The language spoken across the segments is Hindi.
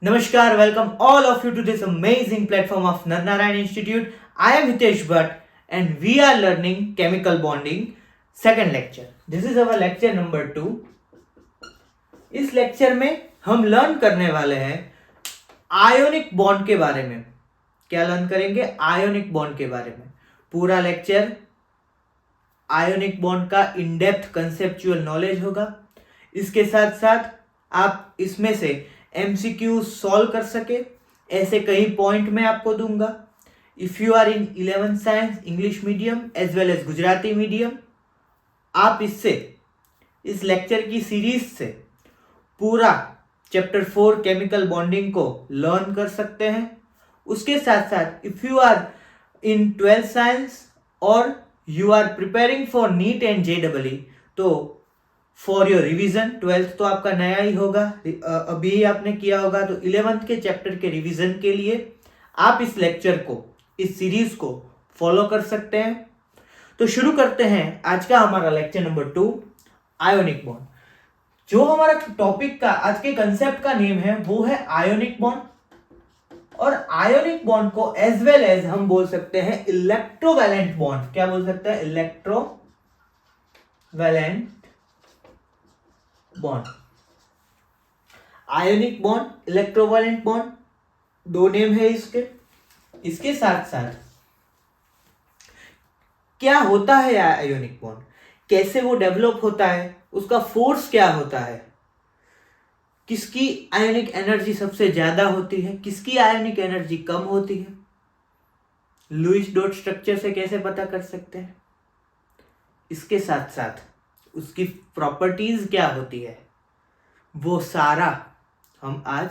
Namaskar, welcome all of you to this amazing platform of Narnarayan Institute. I am Hitesh Bhatt and we are learning chemical bonding second lecture. This is our lecture number 2. इस लेक्चर में हम लर्न करने वाले हैं आयोनिक बॉन्ड के बारे में. क्या लर्न करेंगे? आयोनिक बॉन्ड के बारे में. पूरा लेक्चर आयोनिक बॉन्ड का इन डेप्थ कंसेप्चुअल नॉलेज होगा. इसके साथ साथ आप इसमें से MCQ सॉल्व कर सके ऐसे कई पॉइंट मैं आपको दूंगा. If you are in 11th science English medium as well as Gujarati medium, आप इससे इस लेक्चर की सीरीज से पूरा चैप्टर 4 केमिकल बॉन्डिंग को लर्न कर सकते हैं. उसके साथ साथ if you are in 12th science और you are preparing for NEET and JEE, तो फॉर योर रिविजन, 12th तो आपका नया ही होगा, अभी ही आपने किया होगा, तो 11th के चैप्टर के रिवीजन के लिए आप इस लेक्चर को, इस सीरीज को फॉलो कर सकते हैं. तो शुरू करते हैं आज का हमारा लेक्चर नंबर 2, आयोनिक बॉन्ड. जो हमारा टॉपिक का आज के कंसेप्ट का नेम है वो है आयोनिक बॉन्ड. और आयोनिक बॉन्ड को एज वेल एज हम बोल सकते हैं इलेक्ट्रोवैलेंट बॉन्ड. क्या बोल सकते हैं? Electrovalent bond. Ionic bond, electrovalent bond, दो नेम है इसके. इसके साथ साथ क्या होता है आयोनिक बॉन्ड, कैसे वो डेवलप होता है, उसका फोर्स क्या होता है, किसकी आयोनिक एनर्जी सबसे ज्यादा होती है, किसकी आयोनिक एनर्जी कम होती है, लुईस डॉट स्ट्रक्चर से कैसे पता कर सकते हैं, इसके साथ साथ उसकी प्रॉपर्टीज क्या होती है, वो सारा हम आज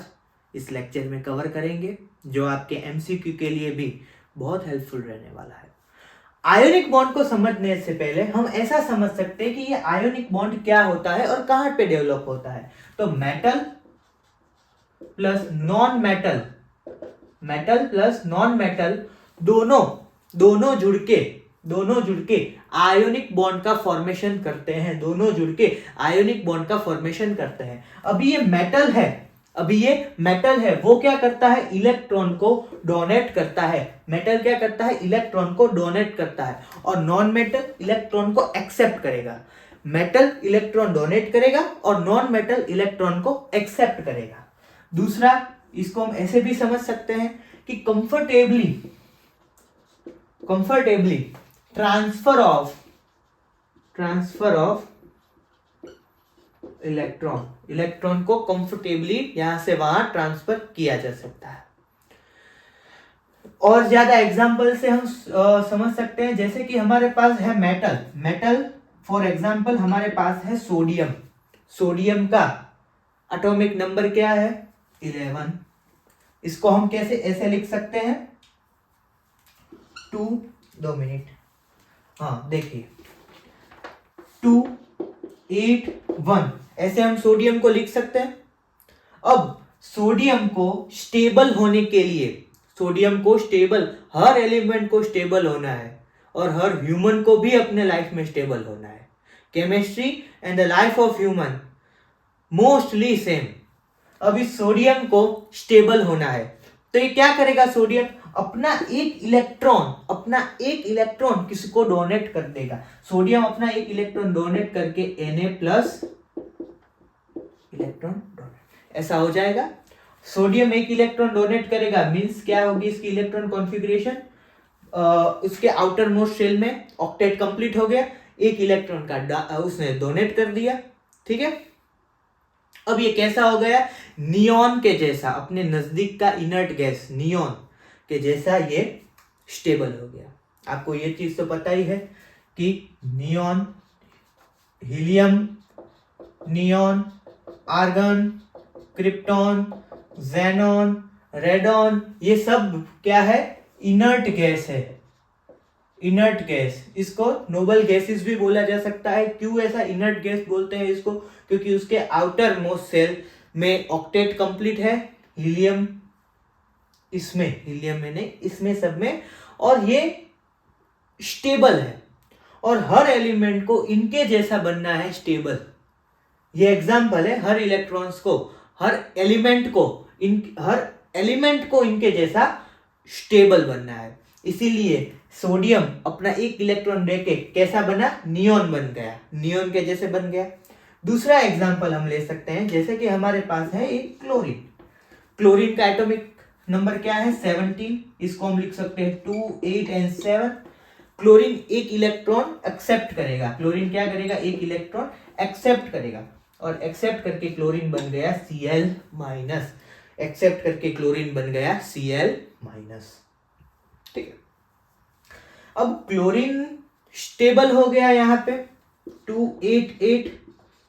इस लेक्चर में कवर करेंगे, जो आपके MCQ के लिए भी बहुत हेल्पफुल रहने वाला है. आयोनिक बॉन्ड को समझने से पहले हम ऐसा समझ सकते हैं कि ये आयोनिक बॉन्ड क्या होता है और कहां पे डेवलप होता है. तो metal plus non metal, metal plus non metal दोनों जुड़ के आयोनिक बॉन्ड का फॉर्मेशन करते हैं. अभी ये मेटल है, वो क्या करता है? इलेक्ट्रॉन को डोनेट करता है. और नॉन मेटल इलेक्ट्रॉन को एक्सेप्ट करेगा. मेटल इलेक्ट्रॉन डोनेट करेगा और नॉन मेटल इलेक्ट्रॉन को एक्सेप्ट करेगा. दूसरा, इसको हम ऐसे भी समझ सकते हैं कि कंफर्टेबली ट्रांसफर ऑफ इलेक्ट्रॉन को कंफर्टेबली यहां से वहां ट्रांसफर किया जा सकता है. और ज्यादा एग्जांपल से हम समझ सकते हैं, जैसे कि हमारे पास है मेटल फॉर एग्जांपल हमारे पास है सोडियम का एटॉमिक नंबर क्या है? 11. इसको हम कैसे ऐसे लिख सकते हैं? 2 मिनट, हाँ देखिए 281, ऐसे हम सोडियम को लिख सकते हैं. अब सोडियम को स्टेबल होने के लिए, हर एलिमेंट को स्टेबल होना है और हर ह्यूमन को भी अपने लाइफ में स्टेबल होना है. Chemistry and the life of human mostly same. अब इस सोडियम को स्टेबल होना है तो ये क्या करेगा? सोडियम अपना एक इलेक्ट्रॉन किसको डोनेट कर देगा. सोडियम अपना एक इलेक्ट्रॉन डोनेट करके Na प्लस इलेक्ट्रॉन डोनेट, ऐसा हो जाएगा. सोडियम एक इलेक्ट्रॉन डोनेट करेगा, मींस क्या होगी इसकी इलेक्ट्रॉन कॉन्फ़िगरेशन? उसके आउटर मोस्ट शेल में ऑक्टेट कंप्लीट हो गया, एक इलेक्ट्रॉन का उसने डोनेट कर दिया. ठीक है. अब ये कैसा हो गया? नियॉन के जैसा, अपने नजदीक का इनर्ट गैस नियॉन के जैसा ये स्टेबल हो गया. आपको ये चीज तो पता ही है कि neon, helium, neon, argon, krypton, xenon, radon, ये सब क्या है? इनर्ट गैस है. इनर्ट गैस, इसको नोबल गैसेस भी बोला जा सकता है. क्यों ऐसा इनर्ट गैस बोलते हैं इसको? क्योंकि उसके आउटर मोस्ट सेल में ऑक्टेट कंप्लीट है, हीलियम इसमें सब में, और ये स्टेबल है और हर एलिमेंट को इनके जैसा बनना है स्टेबल. ये एग्जांपल है, हर एलिमेंट को हर एलिमेंट को इनके जैसा स्टेबल बनना है। इसीलिए सोडियम अपना एक इलेक्ट्रॉन लेके कैसा बना, नियॉन बन गया, नियॉन के जैसे बन गया। दूसरा एग्जांपल हम ले सकते हैं, जैसे कि हमारे पास है एक क्लोरीन। क्लोरीन का एटॉमिक नंबर क्या है, 17। इसको हम लिख सकते हैं 2, 8 एंड 7। क्लोरीन एक इलेक्ट्रॉन एक्सेप्ट करेगा, क्लोरीन क्या करेगा, एक इलेक्ट्रॉन एक्सेप्ट करेगा, और एक्सेप्ट करके क्लोरीन बन गया Cl माइनस, एक्सेप्ट करके क्लोरीन बन गया Cl माइनस। ठीक है, अब क्लोरीन स्टेबल हो गया यहाँ पे 288।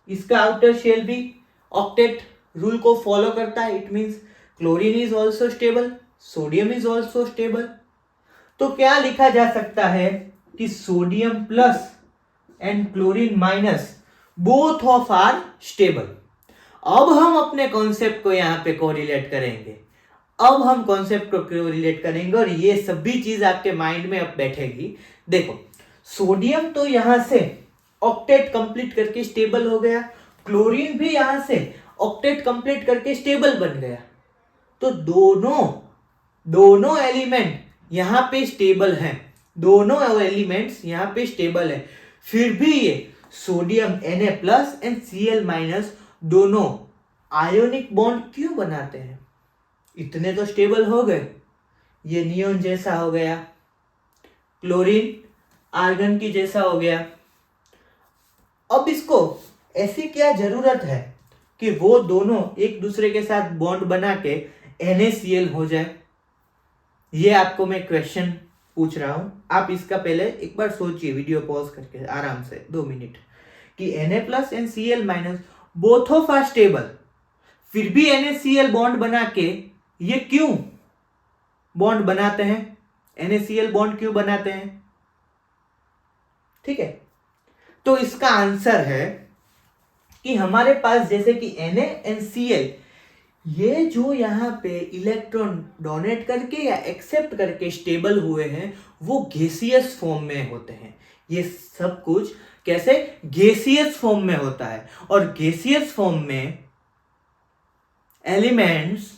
इसका आउटर शेल भी ऑक्टेट रूल को फॉलो करता है। It means chlorine is also stable, sodium is also stable. तो क्या लिखा जा सकता है कि sodium plus and chlorine minus both of are stable. अब हम अपने कॉन्सेप्ट को यहाँ पे कोरिलेट करेंगे, अब हम कॉन्सेप्ट को कोरिलेट करेंगे और ये सभी चीज आपके माइंड में अब बैठेगी। देखो, सोडियम तो यहां से ऑक्टेट कंप्लीट करके स्टेबल हो गया, क्लोरीन भी यहां से ऑक्टेट कंप्लीट करके स्टेबल बन गया, तो दोनों एलिमेंट यहां पे स्टेबल हैं, दोनों एलिमेंट्स यहां पे स्टेबल है। फिर भी ये सोडियम Na+ एंड Cl- दोनों आयोनिक बॉन्ड क्यों बनाते हैं? इतने तो स्टेबल हो गए, ये नियॉन जैसा हो गया, क्लोरीन आर्गन की जैसा हो गया। अब इसको ऐसी क्या जरूरत है कि वो दोनों एक दूसरे के साथ बॉन्ड बना के NaCl हो जाए? ये आपको मैं क्वेश्चन पूछ रहा हूं, आप इसका पहले एक बार सोचिए, वीडियो पॉज करके आराम से 2 मिनट, कि Na+ and Cl- both of are stable, फिर भी NaCl बॉन्ड बना के ये क्यों बॉन्ड बनाते हैं, NaCl बॉन्ड क्यों बनाते हैं? ठीक है, तो इसका आंसर है कि हमारे पास जैसे कि Na एंड Cl, ये जो यहां पे इलेक्ट्रॉन डोनेट करके या एक्सेप्ट करके स्टेबल हुए हैं, वो गैसियस फॉर्म में होते हैं। ये सब कुछ कैसे गैसियस फॉर्म में होता है, और गैसियस फॉर्म में elements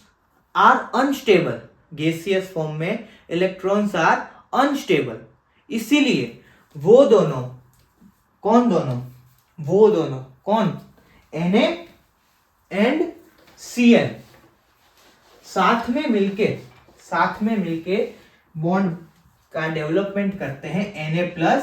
are unstable, gaseous form में इलेक्ट्रॉन्स आर अनस्टेबल। इसीलिए वो दोनों कौन Na एंड Cl साथ में मिलके बॉन्ड का डेवलपमेंट करते हैं। Na+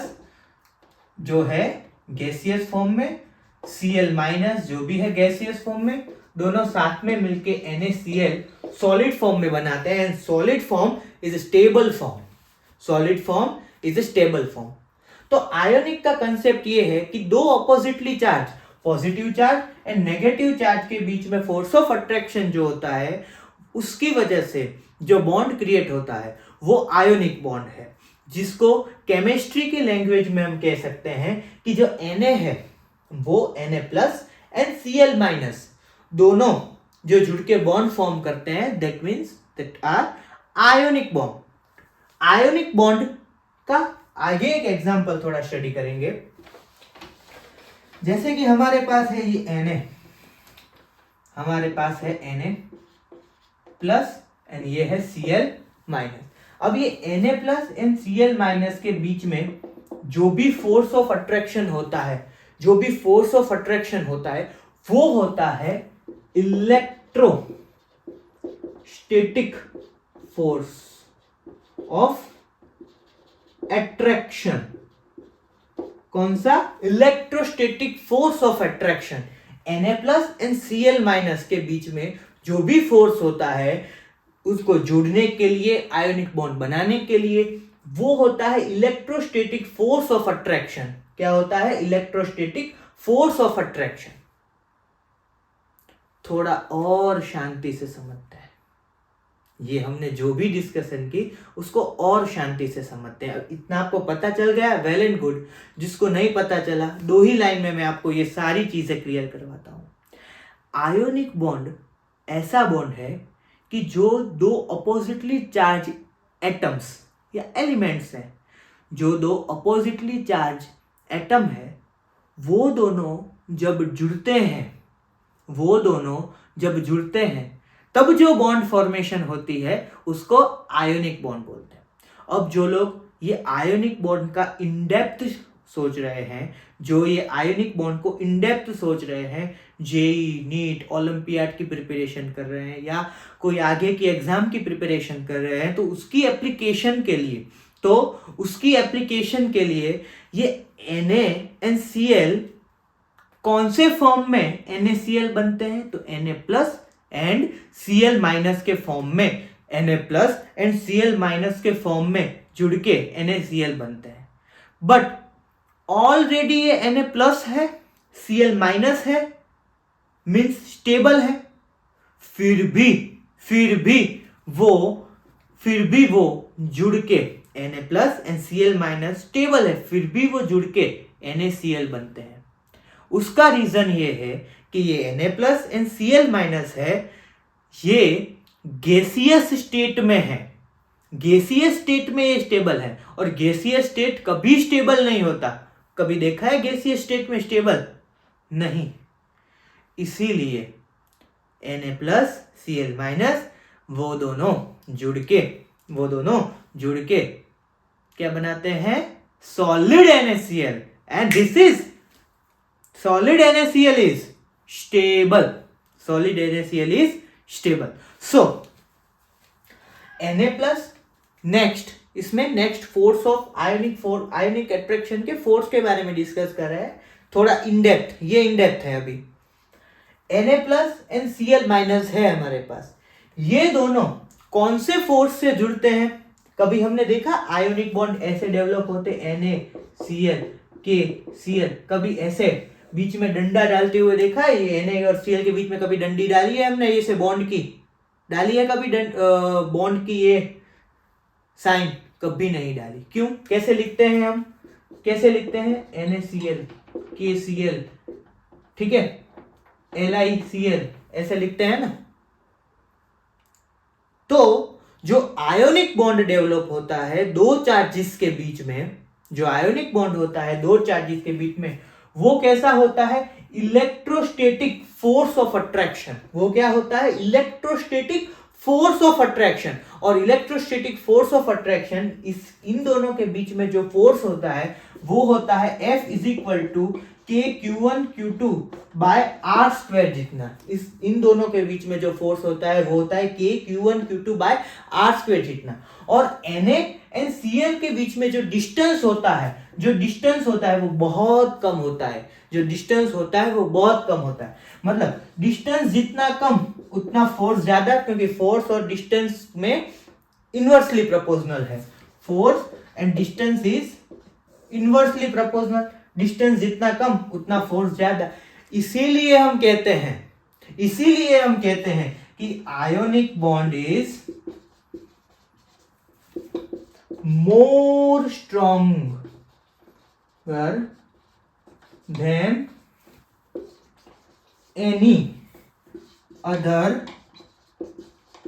जो है गैसियस फॉर्म में, Cl- जो भी है गैसियस फॉर्म में, दोनों साथ में मिलके NaCl सॉलिड फॉर्म में बनाते हैं। And solid form is stable form. तो आयोनिक का कंसेप्ट ये है कि दो oppositely charge, positive charge and negative charge के बीच में फोर्स ऑफ अट्रैक्शन जो होता है, उसकी वजह से जो बॉन्ड क्रिएट होता है वो आयोनिक बॉन्ड है, जिसको केमिस्ट्री की लैंग्वेज में हम कह सकते हैं कि जो Na है वो Na+ एंड Cl- दोनों जो जुड़ के बॉन्ड फॉर्म करते हैं, that means that are ionic bond. Ionic bond का आगे एक एग्जांपल थोड़ा स्टडी करेंगे। जैसे कि हमारे पास है ये Na, प्लस एंड ये है Cl-। अब ये Na+ एंड Cl- के बीच में जो भी फोर्स ऑफ अट्रैक्शन होता है, वो होता है इलेक्ट्रोस्टैटिक फोर्स ऑफ अट्रैक्शन। कौन सा? Electrostatic force of attraction. Na+ and Cl- के बीच में जो भी फोर्स होता है, उसको जोड़ने के लिए, आयोनिक बॉन्ड बनाने के लिए, वो होता है इलेक्ट्रोस्टैटिक फोर्स ऑफ अट्रैक्शन। क्या होता है? Electrostatic force of attraction. थोड़ा और शांति से समझते हैं, ये हमने जो भी डिस्कशन की उसको और शांति से समझते हैं। इतना आपको पता चल गया, वेल एंड गुड। जिसको नहीं पता चला, 2 ही लाइन में मैं आपको ये सारी चीजें क्लियर करवाता हूं। आयोनिक बॉन्ड ऐसा बॉन्ड है कि जो दो अपोजिटली चार्ज एटम्स या एलिमेंट्स हैं, जो दो अपोजिटली चार्ज एटम है, वो दोनों जब जुड़ते हैं तब जो बॉन्ड फॉर्मेशन होती है उसको आयोनिक बॉन्ड बोलते हैं। अब जो लोग ये आयोनिक बॉन्ड का इन डेप्थ सोच रहे हैं, जो ये आयोनिक बॉन्ड को इन डेप्थ सोच रहे हैं, जेई, नीट, ओलंपियाड की प्रिपरेशन कर रहे हैं या कोई आगे की एग्जाम की प्रिपरेशन कर रहे हैं, तो उसकी एप्लीकेशन के लिए ये NaNCl कौन से फॉर्म में NaCl बनते हैं, तो Na plus and Cl minus के फॉर्म में, Na plus and Cl minus के फॉर्म में जुड़ के NaCl बनते हैं। बट ऑलरेडी ये Na प्लस है, Cl माइनस है, मीन्स स्टेबल है, फिर भी वो जुड़ के Na plus and Cl minus stable है, फिर भी वो जुड़ के NaCl बनते हैं। उसका रीजन ये है कि ये Na plus and Cl minus है, ये गैसियस स्टेट में है, गैसियस स्टेट में ये स्टेबल है, और गैसियस स्टेट कभी स्टेबल नहीं होता। कभी देखा है गैसियस स्टेट में स्टेबल? नहीं। इसीलिए Na प्लस Cl माइनस वो दोनों जुड़ के क्या बनाते हैं? Solid NaCl, and this is solid NaCl is stable. Solid NaCl is stable. So Na plus next, इसमें next force of ionic attraction के फोर्स के बारे में डिस्कस कर रहे हैं, थोड़ा इनडेप्थ। ये इनडेप्थ है अभी। Na plus and Cl minus है हमारे पास, ये दोनों कौन से फोर्स से जुड़ते हैं? कभी हमने देखा आयोनिक बॉन्ड ऐसे डेवलप होते, NaCl KCl, कभी ऐसे बीच में डंडा डालते हुए देखा है? ये Na और Cl के बीच में कभी डंडी डाली है हमने, ये से बॉन्ड की डाली है कभी? बॉन्ड की ये साइन कभी नहीं डाली। क्यों? कैसे लिखते हैं हम? NaCl KCl, ठीक है, LiCl, ऐसे लिखते हैं ना। तो जो आयोनिक बॉन्ड डेवलप होता है दो चार्जेस के बीच में, जो आयोनिक बॉन्ड होता है दो चार्जेस के बीच में, वो कैसा होता है? Electrostatic force of attraction. वो क्या होता है? Electrostatic force of attraction. और इलेक्ट्रोस्टैटिक फोर्स ऑफ अट्रैक्शन, इन दोनों के बीच में जो फोर्स होता है वो होता है F is equal to KQ1Q2 by R square जितना। इन दोनों के बीच में जो फोर्स होता है वो होता है KQ1Q2 बाय R स्क्वायर जितना। और Na एंड Cl के बीच में जो डिस्टेंस होता है वो बहुत कम होता है। मतलब डिस्टेंस जितना कम उतना फोर्स ज्यादा, क्योंकि फोर्स और डिस्टेंस में इनवर्सली प्रोपोर्शनल है। Force and distance is inversely proportional. Distance जितना कम उतना फोर्स ज्यादा। इसीलिए हम कहते हैं कि ionic bond is more stronger than any other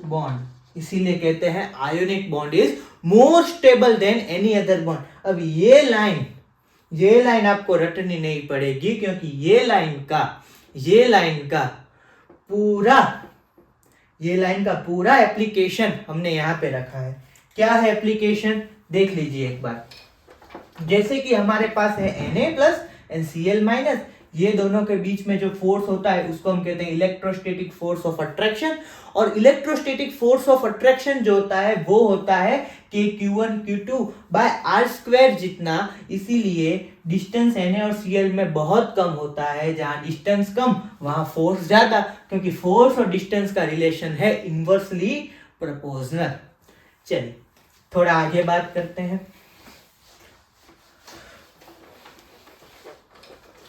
bond। इसीलिए कहते हैं ionic bond is more stable then any other bond. अब ये लाइन आपको रटनी नहीं पड़ेगी, क्योंकि ये लाइन का पूरा एप्लीकेशन हमने यहां पे रखा है। क्या है एप्लीकेशन? देख लीजिए एक बार। जैसे कि हमारे पास है Na plus and Cl minus, ये दोनों के बीच में जो फोर्स होता है उसको हम कहते हैं इलेक्ट्रोस्टैटिक फोर्स ऑफ अट्रैक्शन। और इलेक्ट्रोस्टैटिक फोर्स ऑफ अट्रैक्शन जो होता है वो होता है KQ1Q2 बाय R स्क्वायर जितना। इसीलिए डिस्टेंस Na और Cl में बहुत कम होता है। जहां डिस्टेंस कम वहां फोर्स ज्यादा, क्योंकि फोर्स और डिस्टेंस का रिलेशन है इनवर्सली प्रोपोर्शनल। चलिए थोड़ा आगे बात करते हैं।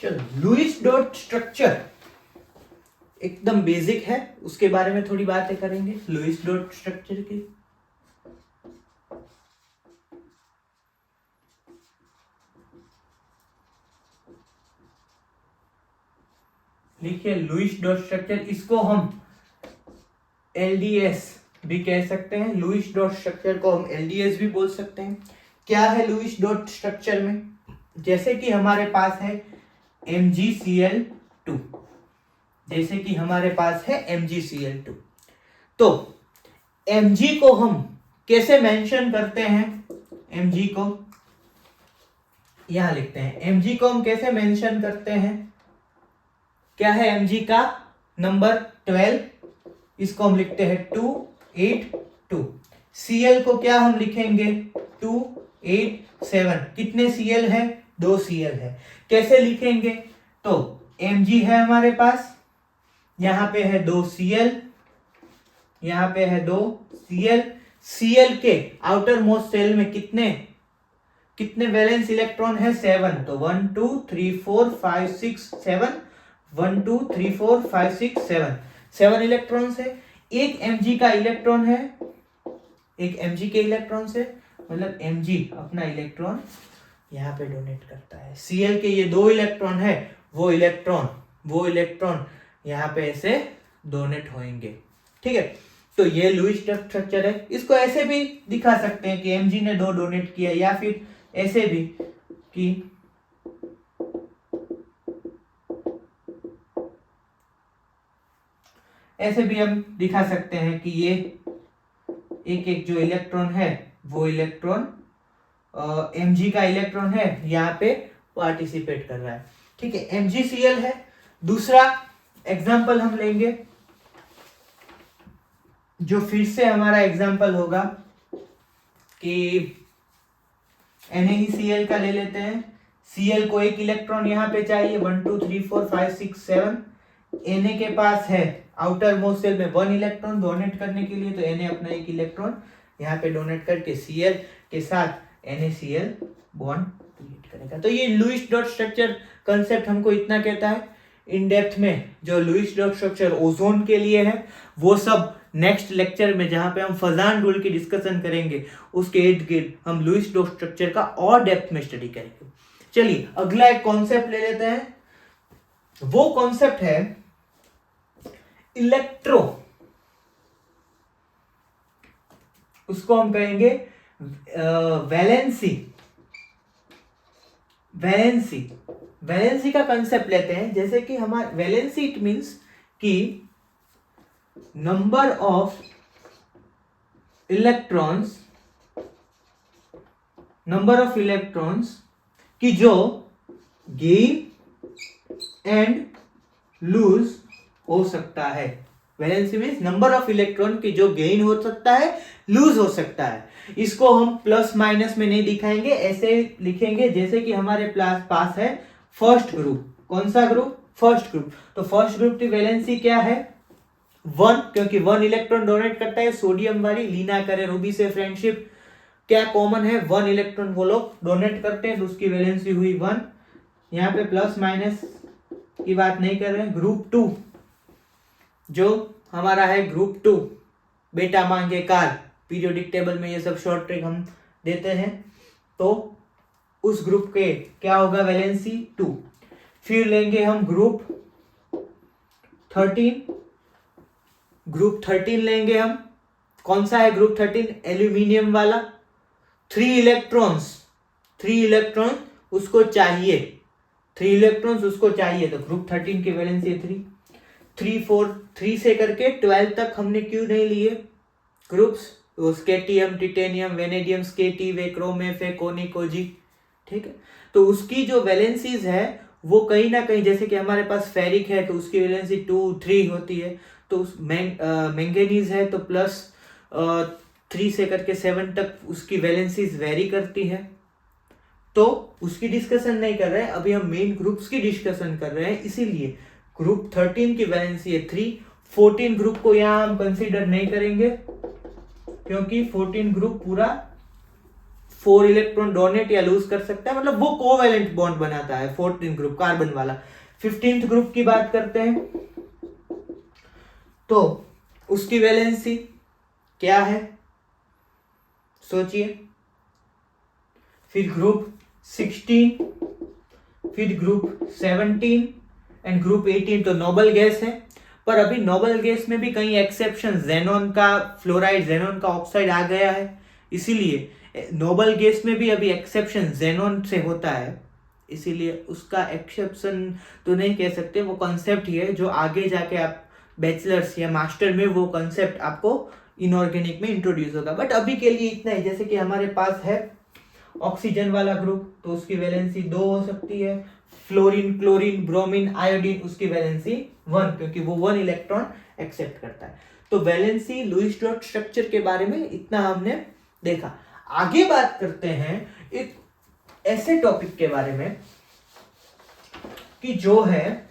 चलो, लुईस डॉट स्ट्रक्चर एकदम बेसिक है, उसके बारे में थोड़ी बातें करेंगे। लुईस डॉट स्ट्रक्चर की लिखिए लुईस डॉट स्ट्रक्चर, इसको हम LDS भी कह सकते हैं। लुईस डॉट स्ट्रक्चर को हम LDS भी बोल सकते हैं। क्या है लुईस डॉट स्ट्रक्चर में? जैसे कि हमारे पास है MgCl2, तो Mg को हम कैसे मेंशन करते हैं, Mg को यहां लिखते हैं। Mg को हम कैसे मेंशन करते हैं, क्या है Mg का नंबर 12, इसको हम लिखते हैं 282। Cl को क्या हम लिखेंगे 287। कितने Cl है, 2 Cl है। कैसे लिखेंगे, तो Mg है हमारे पास, यहां पे है 2 Cl, यहां पे है 2 Cl। Cl के आउटर मोस्ट शेल में कितने वैलेंस इलेक्ट्रॉन है, 7। तो 1 2 3 4 5 6 7, 1 2 3 4 5 6 7 इलेक्ट्रॉन्स है। एक Mg का इलेक्ट्रॉन है, एक Mg के इलेक्ट्रॉन से, मतलब Mg अपना इलेक्ट्रॉन यहाँ पे डोनेट करता है। Cl के ये 2 इलेक्ट्रॉन है, वो इलेक्ट्रॉन यहाँ पे ऐसे डोनेट होंगे, ठीक है। तो ये लुईस स्ट्रक्चर है। इसको ऐसे भी दिखा सकते हैं कि Mg ने 2 डोनेट किया, या फिर ऐसे भी कि ऐसे भी हम दिखा सकते हैं कि ये एक जो इलेक्ट्रॉन है वो इलेक्ट्रॉन Mg का इलेक्ट्रॉन है, यहाँ पे पार्टिसिपेट कर रहा है, ठीक है। MgCl है। दूसरा एग्जाम्पल हम लेंगे, जो फिर से हमारा एग्जाम्पल होगा कि NaCl का ले लेते हैं। Cl को एक इलेक्ट्रॉन यहाँ पे चाहिए, 1 2 3 4 5 6 7। Na के पास है आउटर मोस्ट शेल में 1 इलेक्ट्रॉन डोनेट करने के लिए, तो Na अपना एक इलेक्ट्रॉन यहाँ पे डोनेट करके Cl के साथ NaCl बॉन्ड क्रिएट करेगा। तो ये लुईस डॉट स्ट्रक्चर कंसेप्ट हमको इतना कहता है। इन डेप्थ में जो लुईस डॉट स्ट्रक्चर ओजोन के लिए है, वो सब नेक्स्ट लेक्चर में, जहां पे हम फजान रूल की डिस्कशन करेंगे, उसके इर्द गिर्द हम लुईस डॉट स्ट्रक्चर का और डेप्थ में स्टडी करेंगे। चलिए अगला एक कॉन्सेप्ट ले लेते हैं। वो कॉन्सेप्ट है इलेक्ट्रो, उसको हम कहेंगे वैलेंसी का कंसेप्ट लेते हैं। जैसे कि हमारा वैलेंसी, इट मींस कि नंबर ऑफ इलेक्ट्रॉन्स की जो गेन एंड लूज हो सकता है। Valency means number of electron की जो गेन हो सकता है, लूज हो सकता है। इसको हम प्लस माइनस में नहीं दिखाएंगे, ऐसे लिखेंगे जैसे कि हमारे पास है फर्स्ट ग्रुप। कौन सा ग्रुप, फर्स्ट ग्रुप। तो फर्स्ट ग्रुप की वैलेंसी क्या है, 1, क्योंकि 1 इलेक्ट्रॉन डोनेट करता है। सोडियम वाली लीना करे रूबी से फ्रेंडशिप, क्या कॉमन है, 1 इलेक्ट्रॉन वो लोग डोनेट करते हैं, तो उसकी वैलेंसी हुई 1। यहाँ पे प्लस माइनस की बात नहीं कर रहे हैं। ग्रुप 2 जो हमारा है, ग्रुप 2 बेटा मांगे कार, पीरियोडिक टेबल में ये सब शॉर्ट ट्रिक हम देते हैं। तो उस ग्रुप के क्या होगा, वैलेंसी 2। फिर लेंगे हम ग्रुप 13, ग्रुप 13 लेंगे हम। कौन सा है ग्रुप 13, एल्यूमिनियम वाला। 3 इलेक्ट्रॉन्स उसको चाहिए, 3 इलेक्ट्रॉन्स उसको चाहिए, तो ग्रुप 13 की वैलेंसी है 3। 3 4 3 से करके 12 तक हमने क्यों नहीं लिए ग्रुप्स, तो स्केटियम, टिटेनियम, वेनेडियम, स्केटी, वे, क्रोम, फे, कोनी, कोजी, ठीक है। तो उसकी जो वैलेंसीज है वो कहीं ना कहीं, जैसे कि हमारे पास फेरिक है तो उसकी वैलेंसी 2 3 होती है। तो उस मैंगनीज है तो प्लस 3 से करके 7 तक उसकी वैलेंसीज वेरी करती है। तो उसकी डिस्कशन नहीं कर रहे हैं, अभी हम मेन ग्रुप्स की डिस्कशन कर रहे हैं। इसीलिए ग्रुप 13 की वैलेंसी है 3। 14 ग्रुप को यहाँ हम कंसीडर नहीं करेंगे, क्योंकि 14 ग्रुप पूरा 4 इलेक्ट्रॉन डोनेट या लूज कर सकता है, मतलब वो कोवैलेंट बॉन्ड बनाता है 14 ग्रुप, कार्बन वाला। 15th ग्रुप की बात करते हैं, तो उसकी वैलेंसी क्या है, सोचिए। फिर ग्रुप 16, फिर ग्रुप 17 एंड ग्रुप 18 तो नोबल गैस है। पर अभी नोबल गैस में भी कई एक्सेप्शन, जेनॉन का फ्लोराइड, जेनॉन का ऑक्साइड आ गया है, इसीलिए नोबल गैस में भी अभी एक्सेप्शन जेनॉन से होता है, इसीलिए उसका एक्सेप्शन तो नहीं कह सकते, वो कॉन्सेप्ट ही है जो आगे जाके आप बैचलर्स या मास्टर में वो कंसेप्ट आपको इनऑर्गेनिक में इंट्रोड्यूस होगा। बट अभी के लिए इतना ही। जैसे कि हमारे पास है ऑक्सीजन वाला ग्रुप, तो उसकी वैलेंसी 2 हो सकती है। फ्लोरीन, क्लोरीन, ब्रोमीन, आयोडीन, उसकी वैलेंसी 1, क्योंकि वो 1 इलेक्ट्रॉन एक्सेप्ट करता है। तो वैलेंसी, लुईस डॉट स्ट्रक्चर के बारे में इतना हमने देखा। आगे बात करते हैं एक ऐसे टॉपिक के बारे में कि जो है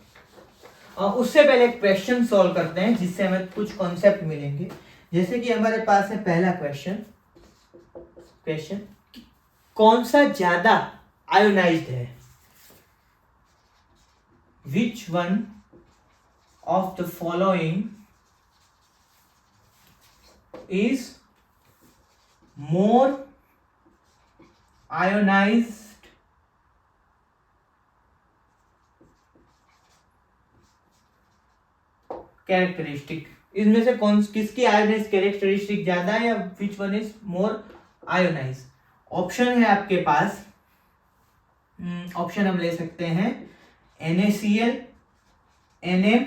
उससे पहले एक क्वेश्चन सॉल्व करते हैं जिससे हमें कुछ कॉन्सेप्ट मिलेंगे। जैसे कि हमारे पास है पहला क्वेश्चन कौन सा ज्यादा आयोनाइज्ड है? Which one of the following is more ionised characteristic? इसमें से किसकी आयोनाइज कैरेक्टरिस्टिक ज्यादा है, या which one is more ionise? Option है आपके पास, ऑप्शन हम ले सकते हैं NaCl, Na,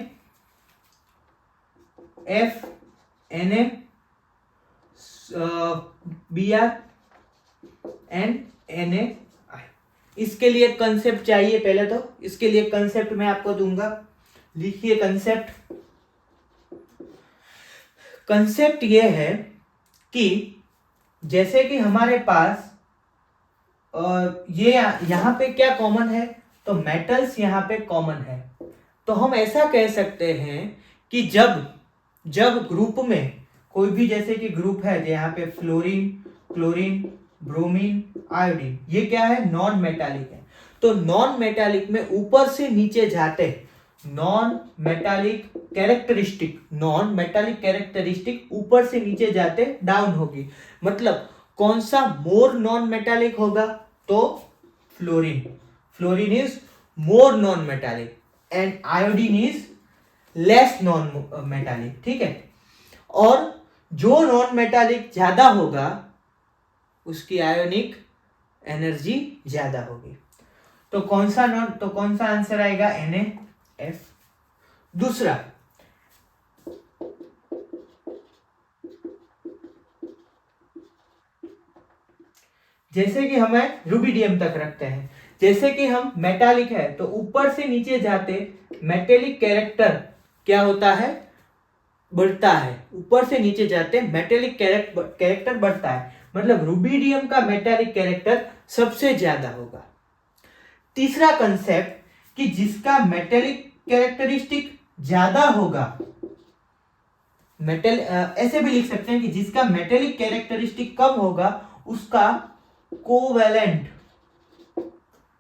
F, Na, Br and Na। इसके लिए कंसेप्ट चाहिए पहले, तो इसके लिए कंसेप्ट मैं आपको दूंगा, लिखिए कंसेप्ट। कंसेप्ट ये है कि जैसे कि हमारे पास ये यहाँ पे क्या कॉमन है, तो मेटल्स यहाँ पे कॉमन है। तो हम ऐसा कह सकते हैं कि जब ग्रुप में कोई भी, जैसे कि ग्रुप है यहाँ पे फ्लोरीन, क्लोरीन, ब्रोमीन, आयोडीन, ये क्या है? नॉन मेटालिक है। तो नॉन मेटालिक में ऊपर से नीचे जाते नॉन मेटालिक कैरेक्टरिस्टिक ऊपर से नीचे जाते डाउन होगी। मतलब कौन सा मोर नॉन मेटालिक होगा? तो fluorine is more non metallic and iodine is less non metallic. ठीक है। और जो नॉन मेटालिक ज्यादा होगा उसकी आयोनिक एनर्जी ज्यादा होगी। तो कौन सा आंसर आएगा? NaF। दूसरा, जैसे कि हमें रुबिडियम तक रखते हैं, जैसे कि हम मेटालिक है तो ऊपर से नीचे जाते मेटेलिक कैरेक्टर क्या होता है? बढ़ता है। ऊपर से नीचे जाते मेटेलिक कैरेक्टर बढ़ता है, मतलब रुबिडियम का मेटालिक कैरेक्टर सबसे ज्यादा होगा। तीसरा कंसेप्ट कि जिसका मेटेलिक कैरेक्टरिस्टिक ज्यादा होगा, ऐसे भी लिख सकते हैं कि जिसका मेटेलिक कैरेक्टरिस्टिक कम होगा उसका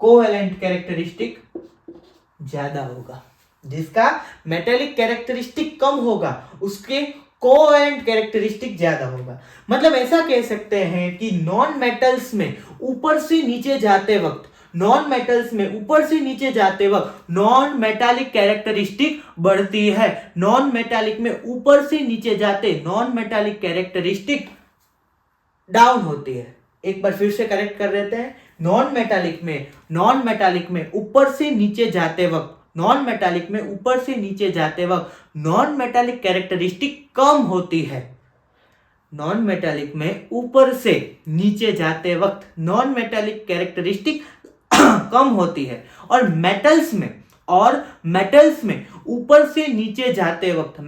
कोवेलेंट कैरेक्टरिस्टिक ज्यादा होगा। जिसका मेटेलिक कैरेक्टरिस्टिक कम होगा उसके कोवेलेंट कैरेक्टरिस्टिक ज्यादा होगा। मतलब ऐसा कह सकते हैं कि नॉन मेटल्स में ऊपर से नीचे जाते वक्त नॉन मेटालिक कैरेक्टरिस्टिक बढ़ती है। नॉन मेटालिक में ऊपर से नीचे जाते नॉन मेटालिक कैरेक्टरिस्टिक डाउन होती है। एक बार फिर से करेक्ट कर लेते हैं। नॉन मेटालिक में ऊपर से नीचे जाते वक्त नॉन मेटालिक कैरेक्टरिस्टिक कम होती है। नॉन मेटालिक में ऊपर से नीचे जाते वक्त नॉन मेटालिक कैरेक्टरिस्टिक कम होती है। और मेटल्स में ऊपर से नीचे जाते वक्त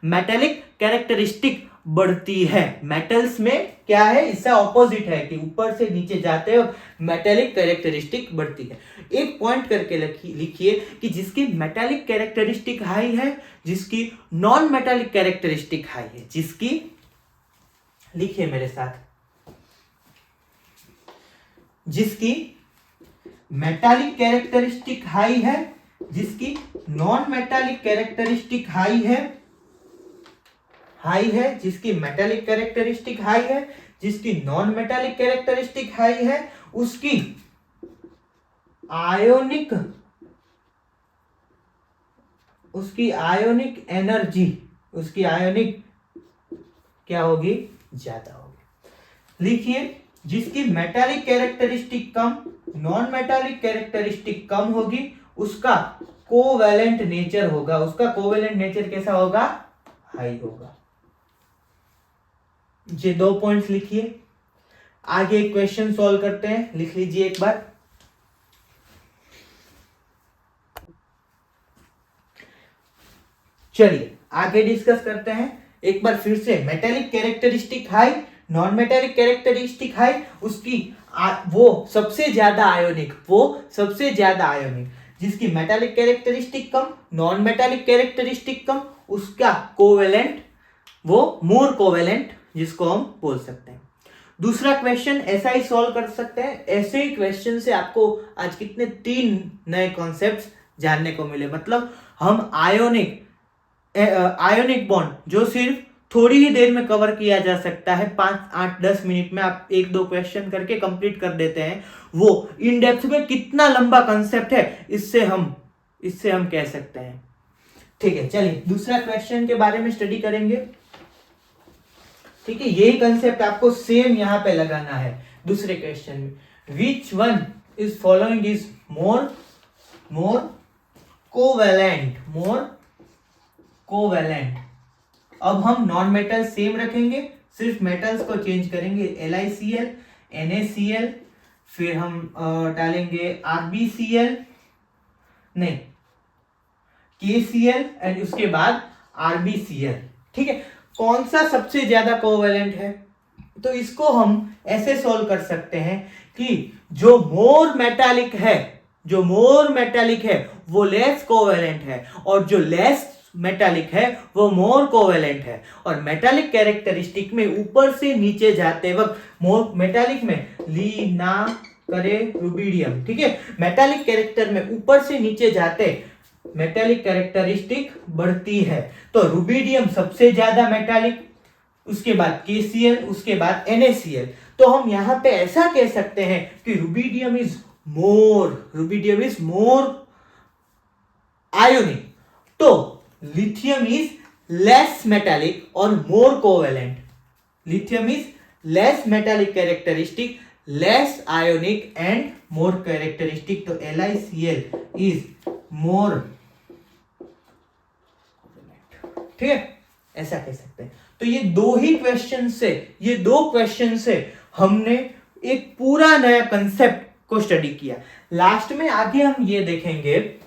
मेटेलिक कैरेक्टरिस्टिक बढ़ती है। मेटल्स में क्या है? इसका ऑपोजिट है कि ऊपर से नीचे जाते वक्त मेटेलिक कैरेक्टरिस्टिक बढ़ती है। एक पॉइंट करके लिखिए कि जिसकी मेटेलिक कैरेक्टरिस्टिक हाई है, जिसकी नॉन मेटेलिक कैरेक्टरिस्टिक हाई है। जिसकी, लिखिए मेरे साथ, जिसकी मेटालिक कैरेक्टरिस्टिक हाई है, जिसकी नॉन मेटालिक कैरेक्टरिस्टिक हाई है, जिसकी मेटालिक कैरेक्टरिस्टिक हाई है, जिसकी नॉन मेटालिक कैरेक्टरिस्टिक हाई है, उसकी आयोनिक एनर्जी, क्या होगी? ज्यादा होगी। लिखिए, जिसकी मेटालिक कैरेक्टरिस्टिक कम, नॉन मेटालिक कैरेक्टरिस्टिक कम होगी, उसका कोवेलेंट नेचर होगा, उसका कोवेलेंट नेचर कैसा होगा, हाई होगा। ये 2 पॉइंट्स लिखिए। आगे एक क्वेश्चन सॉल्व करते हैं, लिख लीजिए एक बार। चलिए आगे डिस्कस करते हैं एक बार फिर से। Metallic characteristic high, non metallic characteristic high, उसकी वो सबसे ज्यादा आयोनिक, जिसकी मेटेलिक कैरेक्टरिस्टिक कम, नॉन मेटेलिक कैरेक्टरिस्टिक कम, उसका कोवेलेंट वो मोर कोवेलेंट, जिसको हम बोल सकते हैं। दूसरा क्वेश्चन ऐसा ही सॉल्व कर सकते हैं। ऐसे ही क्वेश्चन से आपको आज कितने 3 नए कॉन्सेप्ट्स जानने को मिले। मतलब हम आयोनिक बॉन्ड जो सिर्फ थोड़ी ही देर में कवर किया जा सकता है, 5, 8, 10 मिनट में आप 1-2 क्वेश्चन करके कंप्लीट कर देते हैं, वो इन डेप्थ में कितना लंबा कंसेप्ट है, इससे हम कह सकते हैं। ठीक है, चलिए दूसरा क्वेश्चन के बारे में स्टडी करेंगे। ठीक है, यही कंसेप्ट आपको सेम यहां पे लगाना है दूसरे क्वेश्चन में। विच one is following is more covalent. अब हम नॉन मेटल सेम रखेंगे, सिर्फ मेटल्स को चेंज करेंगे। LiCl, NaCl, फिर हम डालेंगे RbCl, नहीं KCl एंड उसके बाद RbCl। ठीक है, कौन सा सबसे ज्यादा कोवेलेंट है, तो इसको हम ऐसे सॉल्व कर सकते हैं कि जो मोर मेटालिक है वो लेस कोवेलेंट है, और जो लेस मेटालिक है वो मोर कोवेलेंट है। और मेटालिक कैरेक्टरिस्टिक में ऊपर से नीचे जाते वक्त मोर मेटालिक में ली ना करे रुबिडियम। ठीक है, मेटालिक कैरेक्टर में ऊपर से नीचे जाते मेटालिक कैरेक्टरिस्टिक बढ़ती है। तो रुबिडियम सबसे ज्यादा मेटालिक, उसके बाद KCl, उसके बाद NaCl। तो हम यहां पे ऐसा कह सकते हैं कि रुबिडियम इज मोर आयोनिक। तो लिथियम इज लेस मेटालिक और more covalent. Lithium is less metallic characteristic, less ionic and more characteristic. तो LiCl इज मोर, ठीक है, ऐसा कह सकते हैं। तो ये 2 क्वेश्चन से हमने एक पूरा नया कंसेप्ट को स्टडी किया। लास्ट में आगे हम ये देखेंगे,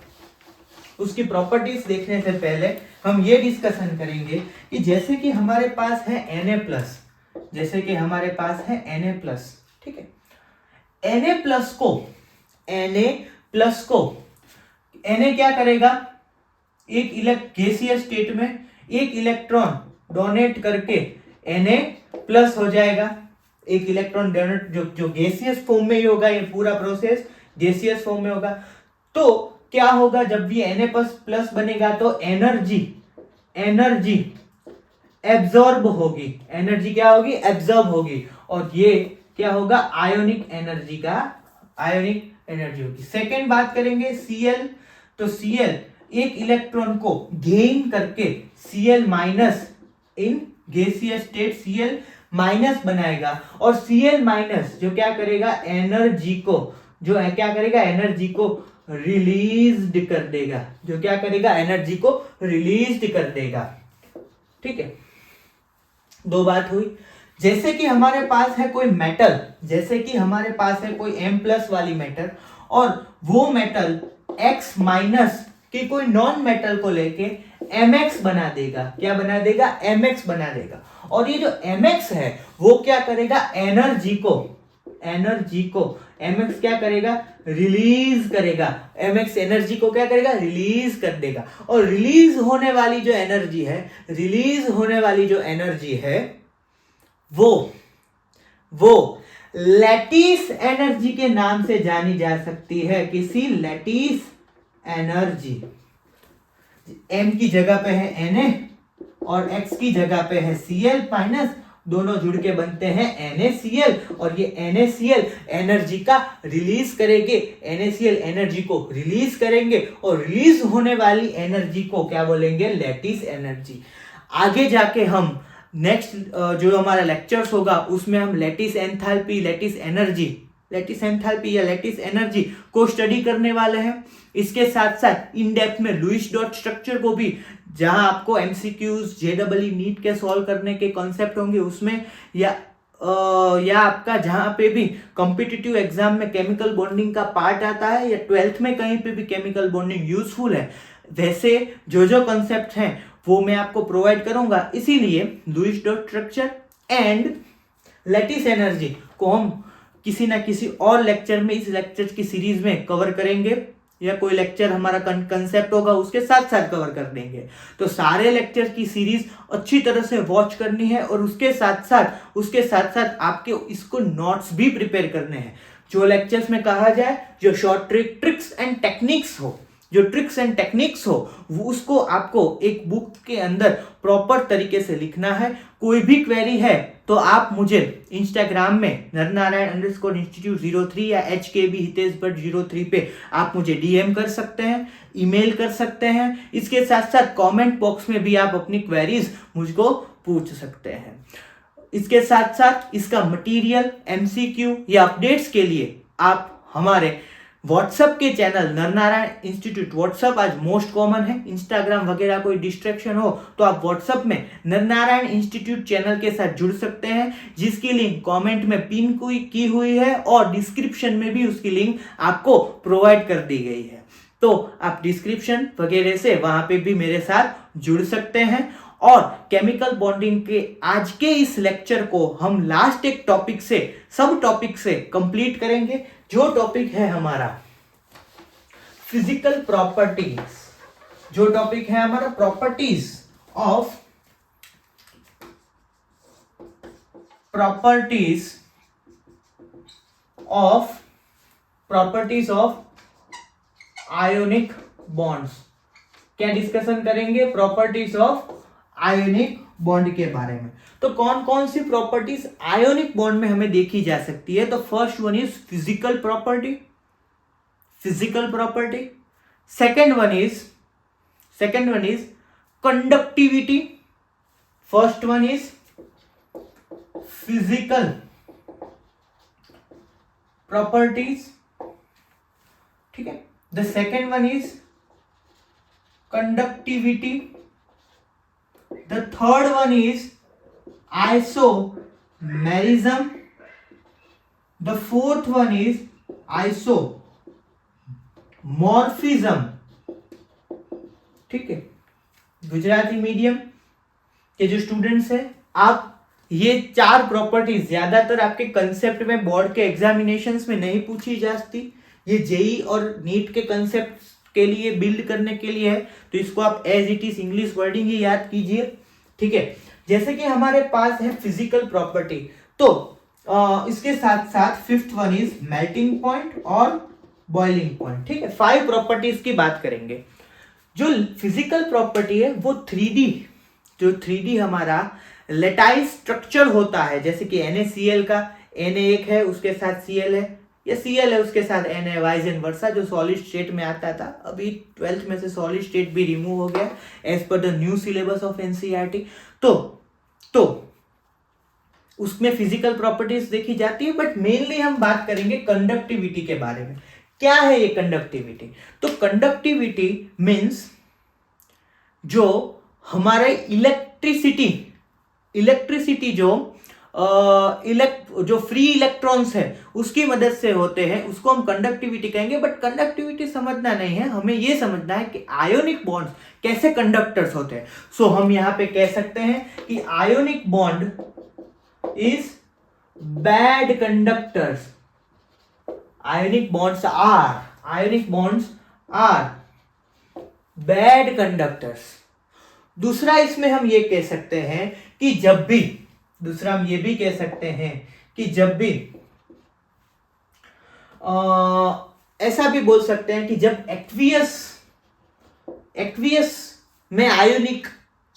उसकी प्रॉपर्टीज देखने से पहले हम ये डिस्कशन करेंगे कि जैसे कि हमारे पास है Na+, ठीक है, Na क्या करेगा, एक गैसीय स्टेट में एक इलेक्ट्रॉन डोनेट करके Na+ हो जाएगा। एक इलेक्ट्रॉन डोनेट जो गैसियस फॉर्म में ही होगा, ये पूरा प्रोसेस गैसियस फॉर्म में होगा। तो क्या होगा, जब भी Na+ बनेगा तो एनर्जी एब्जॉर्ब होगी। एनर्जी क्या होगी, एब्जॉर्ब होगी। और ये क्या होगा, आयोनिक एनर्जी होगी। सेकेंड बात करेंगे Cl। तो Cl एक इलेक्ट्रॉन को गेन करके Cl- इन गैसीय स्टेट Cl- बनाएगा। और Cl- जो क्या करेगा, एनर्जी को रिलीज कर देगा। ठीक है, 2 बात हुई। जैसे कि हमारे पास है कोई मेटल, M+ वाली मेटल, और वो मेटल X- कि कोई नॉन मेटल को लेके Mx बना देगा। क्या बना देगा, Mx बना देगा। और ये जो Mx है वो क्या करेगा, एनर्जी को Mx क्या करेगा, रिलीज करेगा। Mx एनर्जी को क्या करेगा, रिलीज कर देगा। और रिलीज होने वाली जो एनर्जी है वो लैटिस एनर्जी के नाम से जानी जा सकती है। किसी लैटिस एनर्जी, M की जगह पे है Na और X की जगह पे है Cl-, दोनों जुड़ के बनते हैं NaCl। और ये NaCl एनर्जी का रिलीज करेंगे, NaCl एनर्जी को रिलीज करेंगे, और रिलीज होने वाली एनर्जी को क्या बोलेंगे, लैटिस एनर्जी। आगे जाके हम नेक्स्ट जो हमारा लेक्चर्स होगा उसमें हम lattice enthalpy, lattice energy lattice enthalpy या लैटिस एनर्जी को स्टडी करने वाले हैं। इसके साथ साथ इन डेप्थ में लुईस डॉट स्ट्रक्चर को भी, जहां आपको एमसीक्यूज जेडबलई नीट के सॉल्व करने के कॉन्सेप्ट होंगे उसमें, या आपका जहां पे भी कॉम्पिटिटिव एग्जाम में केमिकल बॉन्डिंग का पार्ट आता है या 12th में कहीं पे भी केमिकल बॉन्डिंग यूजफुल है, वैसे जो कॉन्सेप्ट हैं वो मैं आपको प्रोवाइड करूंगा। इसीलिए Lewis dot structure and lattice energy को हम किसी ना किसी और लेक्चर में, इस लेक्चर की सीरीज में कवर करेंगे, या कोई लेक्चर हमारा कंसेप्ट होगा उसके साथ साथ कवर कर देंगे। तो सारे लेक्चर की सीरीज अच्छी तरह से वॉच करनी है, और उसके साथ साथ आपके इसको नोट्स भी प्रिपेयर करने हैं। जो लेक्चर्स में कहा जाए, जो शॉर्ट ट्रिक्स एंड टेक्निक्स हो, वो उसको आपको एक बुक के अंदर प्रॉपर तरीके से लिखना है। कोई भी क्वेरी है तो आप मुझे इंस्टाग्राम में नरनारायण_institute03 या HKB_Hitesh_03 पे आप मुझे डीएम कर सकते हैं, ईमेल कर सकते हैं। इसके साथ साथ कमेंट बॉक्स में भी आप अपनी क्वेरीज मुझको पूछ सकते हैं। इसके साथ साथ इसका मटेरियल, एमसीक्यू या अपडेट्स के लिए आप हमारे व्हाट्सएप के चैनल नरनारायण इंस्टीट्यूट, व्हाट्सएप आज मोस्ट कॉमन है, इंस्टाग्राम वगैरह कोई डिस्ट्रैक्शन हो तो आप व्हाट्सएप में नरनारायण इंस्टीट्यूट चैनल के साथ जुड़ सकते हैं, जिसकी लिंक कमेंट में पिन की हुई है और डिस्क्रिप्शन में भी उसकी लिंक आपको प्रोवाइड कर दी गई है। तो आप डिस्क्रिप्शन वगैरह से वहां पे भी मेरे साथ जुड़ सकते हैं। और केमिकल बॉन्डिंग के आज के इस लेक्चर को हम लास्ट एक टॉपिक से, सब टॉपिक से कंप्लीट करेंगे, जो टॉपिक है हमारा फिजिकल प्रॉपर्टीज, जो टॉपिक है हमारा प्रॉपर्टीज ऑफ आयोनिक बॉन्ड्स। क्या डिस्कशन करेंगे? प्रॉपर्टीज ऑफ आयोनिक बॉन्ड के बारे में। तो कौन कौन सी प्रॉपर्टीज आयोनिक बॉन्ड में हमें देखी जा सकती है? तो first one is physical property, second one is conductivity, first one is physical properties, ठीक है। The second one is conductivity, the third one is isomerism, the fourth one is isomorphism, ठीक है। गुजराती मीडियम के जो स्टूडेंट्स हैं, आप ये चार प्रॉपर्टीज ज्यादातर आपके कंसेप्ट में, बोर्ड के एग्जामिनेशंस में नहीं पूछी जाती, ये जेई और नीट के कंसेप्ट के लिए बिल्ड करने के लिए है, तो इसको आप as it is English wording ही याद कीजिए, ठीक है। जैसे कि हमारे पास है फिजिकल प्रॉपर्टी, तो इसके साथ साथ fifth one is melting point और बॉइलिंग पॉइंट, ठीक है। 5 प्रॉपर्टीज की बात करेंगे। जो फिजिकल प्रॉपर्टी है वो 3D हमारा लेटाइल स्ट्रक्चर होता है, जैसे कि NaCl का Na1 है, उसके साथ Cl है, या Cl है उसके साथ Na, वाइज एंड वर्सा, जो सॉलिड स्टेट में आता था। अभी 12th में से सॉलिड स्टेट भी रिमूव हो गया as per the new syllabus of NCERT। तो उसमें फिजिकल प्रॉपर्टीज देखी जाती है, बट मेनली हम बात करेंगे कंडक्टिविटी के बारे में। क्या है ये कंडक्टिविटी? तो कंडक्टिविटी मीन्स जो हमारे इलेक्ट्रिसिटी जो फ्री इलेक्ट्रॉन्स है उसकी मदद से होते हैं, उसको हम कंडक्टिविटी कहेंगे। बट कंडक्टिविटी समझना नहीं है, हमें यह समझना है कि आयोनिक बॉन्ड्स कैसे कंडक्टर्स होते हैं। सो हम यहां पे कह सकते हैं कि ionic bond is bad conductors, ionic bonds are bad conductors. दूसरा इसमें हम ये कह सकते हैं कि जब भी ऐसा भी बोल सकते हैं कि जब एक्वियस में आयोनिक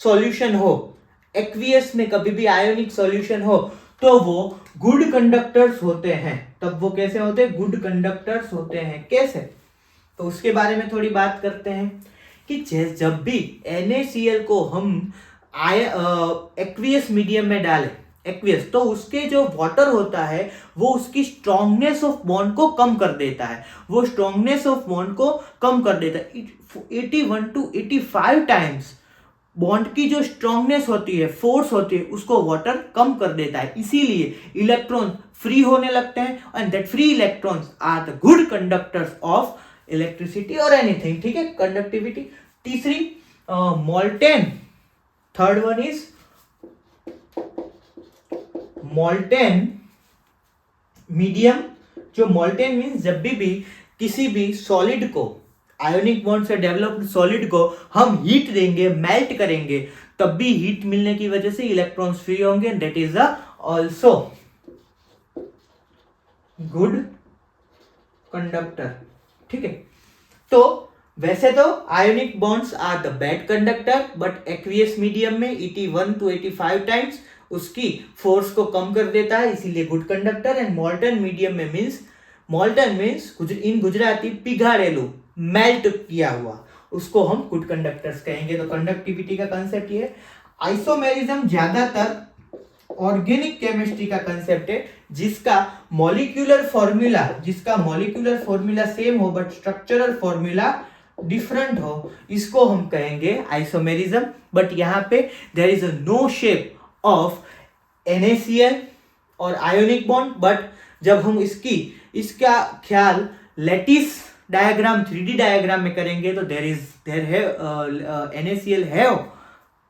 सॉल्यूशन हो, एक्वियस में कभी भी आयोनिक सॉल्यूशन हो तो वो गुड कंडक्टर्स होते हैं। तब वो कैसे होते हैं? गुड कंडक्टर्स होते हैं। कैसे? तो उसके बारे में थोड़ी बात करते हैं कि जब भी NaCl को हम एक्वियस मीडियम में डालें एक्वियस, तो उसके जो वाटर होता है वो उसकी स्ट्रांगनेस ऑफ बॉन्ड को कम कर देता है, वो स्ट्रांगनेस ऑफ बॉन्ड को कम कर देता है 81 to 85 टाइम्स। बॉन्ड की जो स्ट्रांगनेस होती है, फोर्स होती है, उसको वाटर कम कर देता है, इसीलिए इलेक्ट्रॉन फ्री होने लगते हैं and that free electrons are the good conductors of electricity और एनीथिंग। ठीक है, कंडक्टिविटी। तीसरी molten, third one is molten medium. जो मोल्टेन मीन्स जब भी किसी भी सॉलिड को, आयोनिक बॉन्ड से डेवलप्ड सॉलिड को हम हीट देंगे, मेल्ट करेंगे, तब भी हीट मिलने की वजह से इलेक्ट्रॉन्स फ्री होंगे, that is also good conductor. ठीक है, तो वैसे तो ionic bonds are the bad conductor, but aqueous medium में 81 to 85 टाइम्स उसकी फोर्स को कम कर देता है, इसीलिए good conductor. And molten medium में means, molten means in Gujarati पिघाड़ेलू, मेल्ट किया हुआ, उसको हम गुड कंडक्टर्स कहेंगे। तो कंडक्टिविटी का कंसेप्ट ये है। आइसोमेरिज्म ज्यादातर ऑर्गेनिक केमिस्ट्री का कंसेप्ट है, जिसका मॉलिक्यूलर फॉर्मूला सेम हो बट स्ट्रक्चरल फॉर्मूला डिफरेंट हो, इसको हम कहेंगे आइसोमेरिज्म। बट यहाँ पे there is no shape of NaCl और आयोनिक बॉन्ड, बट जब हम इसका ख्याल लैटिस डायग्राम, 3D डायग्राम में करेंगे तो NaCl हैव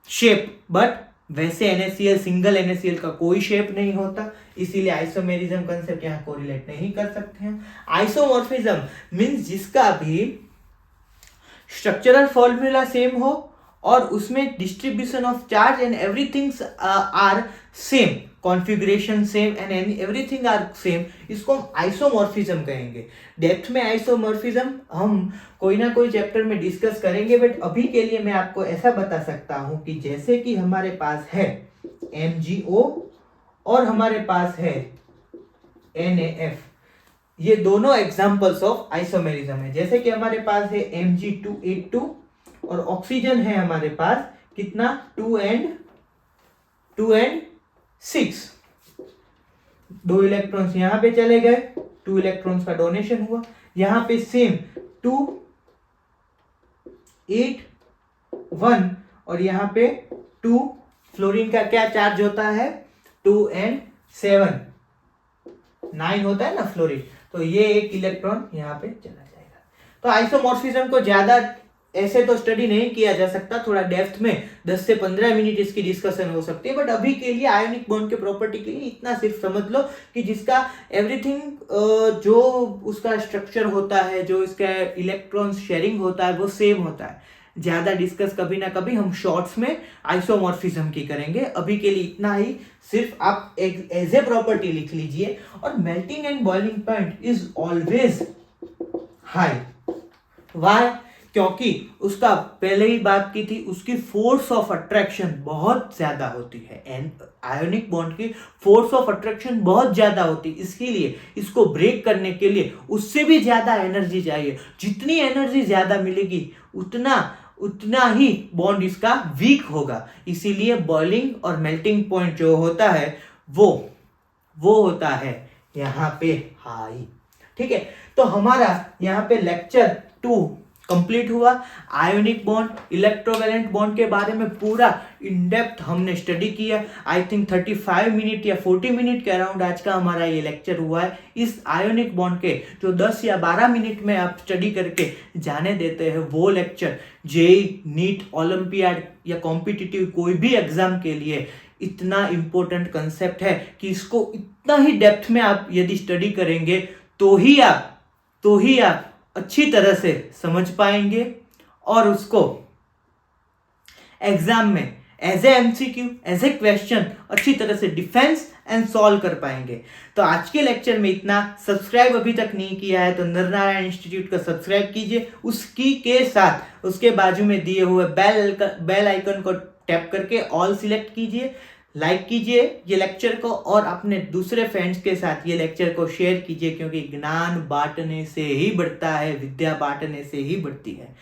शेप, बट वैसे NaCl, सिंगल NaCl का कोई शेप नहीं होता, इसीलिए आइसोमेरिज्म कंसेप्ट यहाँ कोरिलेट नहीं कर सकते हैं। आइसोमॉर्फिज्म मीन्स जिसका भी स्ट्रक्चरल फॉर्मूला सेम हो और उसमें distribution of charge and everything are same, configuration same and everything are same, इसको हम आइसोमॉर्फिज्म कहेंगे। डेप्थ में आइसोमॉर्फिज्म हम कोई ना कोई चैप्टर में डिस्कस करेंगे, बट अभी के लिए मैं आपको ऐसा बता सकता हूं कि जैसे कि हमारे पास है MgO और हमारे पास है NaF, ये दोनों एग्जांपल्स ऑफ आइसोमेरिज्म है। जैसे कि हमारे पास है Mg2A2 और ऑक्सीजन है हमारे पास कितना, 2 and 6, 2 इलेक्ट्रॉन्स यहां पे चले गए, 2 इलेक्ट्रॉन्स का डोनेशन हुआ, यहां पे सेम 2 8 1 और यहां पे 2, फ्लोरीन का क्या चार्ज होता है, 2 and 7 9 होता है ना फ्लोरीन, तो ये एक इलेक्ट्रॉन यहां पे चला जाएगा। तो आइसोमॉर्फिज्म को ज्यादा ऐसे तो स्टडी नहीं किया जा सकता, थोड़ा डेप्थ में 10 से 15 मिनट इसकी डिस्कशन हो सकती है, बट अभी के लिए आयोनिक बॉन्ड के प्रॉपर्टी के लिए इतना सिर्फ समझ लो कि जिसका एवरीथिंग, जो उसका स्ट्रक्चर होता है, जो इसका इलेक्ट्रॉन शेयरिंग होता है, वो सेम होता है। ज्यादा डिस्कस कभी ना कभी हम शॉर्ट्स में आइसोमॉर्फिज्म की करेंगे, अभी के लिए इतना ही, सिर्फ आप एज ए प्रॉपर्टी लिख लीजिए। और melting and boiling point is always high, why, क्योंकि उसका पहले ही बात की थी, उसकी फोर्स ऑफ अट्रैक्शन बहुत ज्यादा होती है, आयोनिक बॉन्ड की फोर्स ऑफ अट्रैक्शन बहुत ज्यादा होती है, इसलिए इसको ब्रेक करने के लिए उससे भी ज्यादा एनर्जी चाहिए। जितनी एनर्जी ज्यादा मिलेगी उतना ही बॉन्ड इसका वीक होगा, इसीलिए बॉइलिंग और मेल्टिंग पॉइंट जो होता है वो होता है यहाँ पे हाई। ठीक है, तो हमारा यहाँ पे लेक्चर 2 कंप्लीट हुआ। आयोनिक बॉन्ड, इलेक्ट्रोवैलेंट बॉन्ड के बारे में पूरा इन डेप्थ हमने स्टडी किया। आई थिंक 35 मिनट या 40 मिनट के अराउंड आज का हमारा ये लेक्चर हुआ है। इस आयोनिक बॉन्ड के जो 10 या 12 मिनट में आप स्टडी करके जाने देते हैं, वो लेक्चर जेईई, नीट, ओलंपियाड या कॉम्पिटिटिव कोई भी एग्जाम के लिए इतना इम्पोर्टेंट कंसेप्ट है कि इसको इतना ही डेप्थ में आप यदि स्टडी करेंगे तो ही आप अच्छी तरह से समझ पाएंगे और उसको एग्जाम में as a MCQ, as a question अच्छी तरह से डिफेंस एंड सॉल्व कर पाएंगे। तो आज के लेक्चर में इतना। सब्सक्राइब अभी तक नहीं किया है तो नरनारायण इंस्टीट्यूट को सब्सक्राइब कीजिए, उसकी के साथ उसके बाजू में दिए हुए बेल आइकन को टैप करके ऑल सिलेक्ट कीजिए, लाइक कीजिए ये लेक्चर को और अपने दूसरे फ्रेंड्स के साथ ये लेक्चर को शेयर कीजिए, क्योंकि ज्ञान बांटने से ही बढ़ता है, विद्या बांटने से ही बढ़ती है।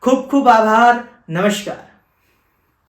खूब खूब आभार, नमस्कार।